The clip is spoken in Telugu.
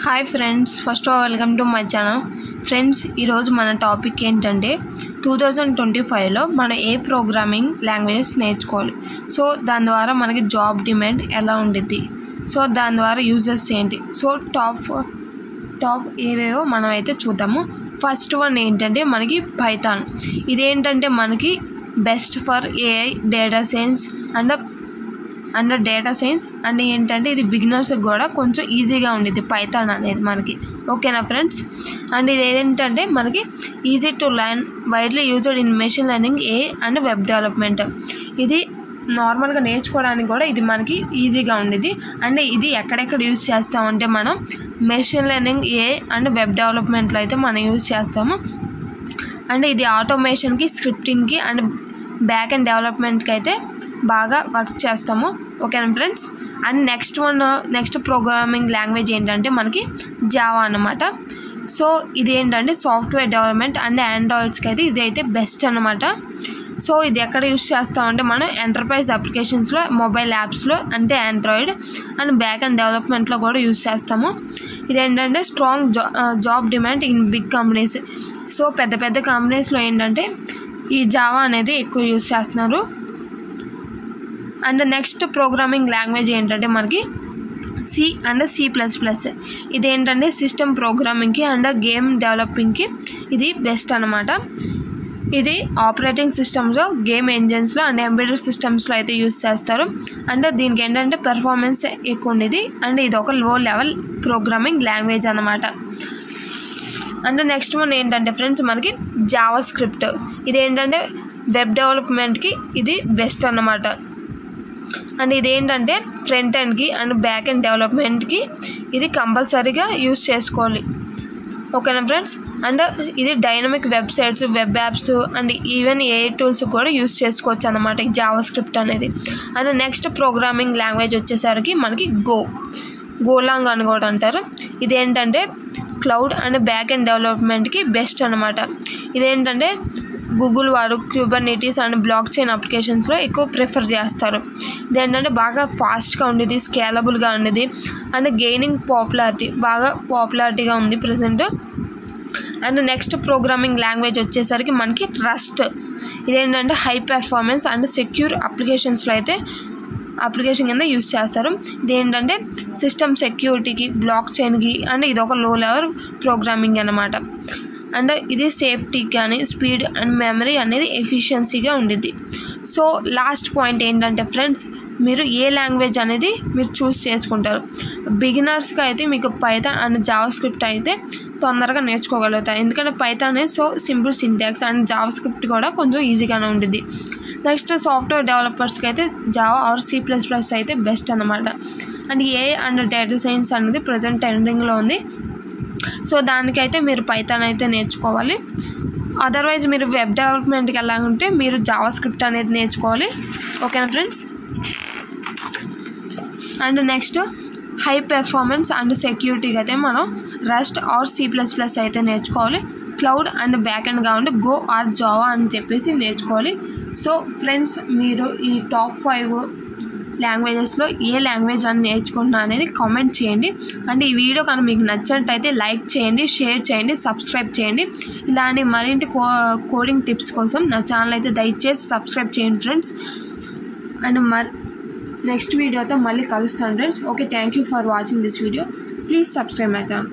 Hi friends, first of all welcome to my channel. Friends, ఈరోజు మన టాపిక్ ఏంటంటే 2025లో మనం ఏ ప్రోగ్రామింగ్ లాంగ్వేజెస్ నేర్చుకోవాలి. సో దాని ద్వారా మనకి జాబ్ డిమాండ్ ఎలా ఉండిద్ది, సో దాని ద్వారా యూజెస్ ఏంటి, సో టాప్ ఏవేవో మనం అయితే చూద్దాము. ఫస్ట్ వన్ ఏంటంటే మనకి పైథాన్. ఇదేంటంటే మనకి best for AI, data science and data science and ఏంటంటే ఇది బిగినర్స్కి కూడా కొంచెం ఈజీగా ఉండేది పైథాన్ అనేది మనకి. ఓకేనా ఫ్రెండ్స్? అండ్ ఇది ఏంటంటే మనకి easy to learn, widely used in machine learning, A and web development. ఇది నార్మల్గా నేర్చుకోవడానికి కూడా ఇది మనకి ఈజీగా ఉండేది. అండ్ ఇది ఎక్కడెక్కడ యూజ్ చేస్తామంటే మనం machine learning, A and web డెవలప్మెంట్లో అయితే మనం యూజ్ చేస్తాము. అండ్ ఇది ఆటోమేషన్కి, స్క్రిప్టింగ్కి అండ్ బ్యాక్ అండ్ డెవలప్మెంట్కి అయితే బాగా వర్క్ చేస్తాము. ఓకేనా friends? And next programming language ఏంటంటే మనకి జావా అన్నమాట. సో ఇది ఏంటంటే సాఫ్ట్వేర్ డెవలప్మెంట్ అండ్ ఆండ్రాయిడ్స్కి అయితే ఇది అయితే బెస్ట్ అన్నమాట. సో ఇది ఎక్కడ యూస్ చేస్తామంటే మనం ఎంటర్ప్రైజ్ అప్లికేషన్స్లో, మొబైల్ యాప్స్లో అంటే ఆండ్రాయిడ్ అండ్ బ్యాక్ అండ్ డెవలప్మెంట్లో కూడా యూస్ చేస్తాము. ఇదేంటంటే strong job demand in big companies. So పెద్ద కంపెనీస్లో ఏంటంటే ఈ జావా అనేది ఎక్కువ యూస్ చేస్తున్నారు. అండ్ నెక్స్ట్ ప్రోగ్రామింగ్ లాంగ్వేజ్ ఏంటంటే మనకి సి అండ్ C++. ఇదేంటంటే సిస్టమ్ ప్రోగ్రామింగ్కి అండ్ గేమ్ డెవలపింగ్కి ఇది బెస్ట్ అనమాట. ఇది ఆపరేటింగ్ సిస్టమ్స్లో, గేమ్ ఇంజన్స్లో అండ్ ఎంబెడెడ్ సిస్టమ్స్లో అయితే యూస్ చేస్తారు. అండ్ దీనికి ఏంటంటే పెర్ఫార్మెన్స్ ఎక్కువ ఉండేది. అండ్ ఇది ఒక లో లెవెల్ ప్రోగ్రామింగ్ లాంగ్వేజ్ అనమాట. అండ్ నెక్స్ట్ వన్ ఏంటంటే ఫ్రెండ్స్ మనకి జావా స్క్రిప్ట్. ఇదేంటంటే వెబ్ డెవలప్మెంట్కి ఇది బెస్ట్ అన్నమాట. అండ్ ఇదేంటంటే ఫ్రంట్ ఎండ్కి అండ్ బ్యాక్ ఎండ్ డెవలప్మెంట్కి ఇది కంపల్సరీగా యూస్ చేసుకోవాలి. ఓకేనా ఫ్రెండ్స్? అండ్ ఇది dynamic websites, web apps and even AI tools కూడా యూస్ చేసుకోవచ్చు అన్నమాట ఈ జావా స్క్రిప్ట్ అనేది. అండ్ నెక్స్ట్ ప్రోగ్రామింగ్ లాంగ్వేజ్ వచ్చేసరికి మనకి గోలాంగ్ అని కూడా అంటారు. ఇదేంటంటే క్లౌడ్ అండ్ బ్యాక్ ఎండ్ డెవలప్మెంట్కి బెస్ట్ అనమాట. ఇదేంటంటే గూగుల్ వారు క్యూబర్నెటీస్ అండ్ బ్లాక్ చైన్ అప్లికేషన్స్లో ఎక్కువ ప్రిఫర్ చేస్తారు. ఇదేంటంటే బాగా ఫాస్ట్గా ఉండేది, స్కేలబుల్గా ఉండేది అండ్ గెయినింగ్ పాపులారిటీగా ఉంది present. And next programming language వచ్చేసరికి మనకి రస్ట్. ఇదేంటంటే హై పెర్ఫార్మెన్స్ అండ్ సెక్యూర్ అప్లికేషన్స్లో అయితే అప్లికేషన్ కింద యూస్ చేస్తారు. ఇదేంటంటే సిస్టమ్ సెక్యూరిటీకి, బ్లాక్ చైన్కి అండ్ ఇది ఒక లో లెవెల్ ప్రోగ్రామింగ్ అన్నమాట. అండ్ ఇది సేఫ్టీ కానీ, స్పీడ్ అండ్ మెమరీ అనేది ఎఫిషియన్సీగా ఉండిద్ది. సో లాస్ట్ పాయింట్ ఏంటంటే ఫ్రెండ్స్, మీరు ఏ లాంగ్వేజ్ అనేది మీరు చూస్ చేసుకుంటారు. బిగినర్స్కి అయితే మీకు పైథాన్ అండ్ జావా స్క్రిప్ట్ అయితే తొందరగా నేర్చుకోగలుగుతారు. ఎందుకంటే పైథాన్ అనేది so simple syntax and Java script కూడా కొంచెం ఈజీగానే ఉంటుంది. నెక్స్ట్ సాఫ్ట్వేర్ డెవలపర్స్కి అయితే జావా ఆర్ C++ అయితే బెస్ట్ అన్నమాట. And A and data science అనేది ప్రజెంట్ ట్రెండింగ్లో ఉంది. సో దానికైతే మీరు పైథాన్ అయితే నేర్చుకోవాలి. అదర్వైజ్ మీరు వెబ్ డెవలప్మెంట్కి వెళ్ళాలంటే మీరు జావా స్క్రిప్ట్ అనేది నేర్చుకోవాలి. ఓకేనా friends? And next high performance and సెక్యూరిటీకి అయితే మనం రస్ట్ ఆర్ C++ అయితే నేర్చుకోవాలి. క్లౌడ్ అండ్ బ్యాక్ ఎండ్ కావాలంటే గో ఆర్ జావా అని చెప్పేసి నేర్చుకోవాలి. సో ఫ్రెండ్స్, మీరు ఈ టాప్ 5 లాంగ్వేజెస్లో ఏ లాంగ్వేజ్ అని నేర్చుకుంటున్నా అనేది కామెంట్ చేయండి. అండ్ ఈ వీడియో కానీ మీకు నచ్చినట్టయితే లైక్ చేయండి, షేర్ చేయండి, సబ్స్క్రైబ్ చేయండి. ఇలాంటి మరింటి కోడింగ్ టిప్స్ కోసం నా ఛానల్ అయితే దయచేసి సబ్స్క్రైబ్ చేయండి ఫ్రెండ్స్. అండ్ నెక్స్ట్ వీడియోతో మళ్ళీ కలుస్తాను friends. Okay, thank you for watching this video. Please subscribe my channel.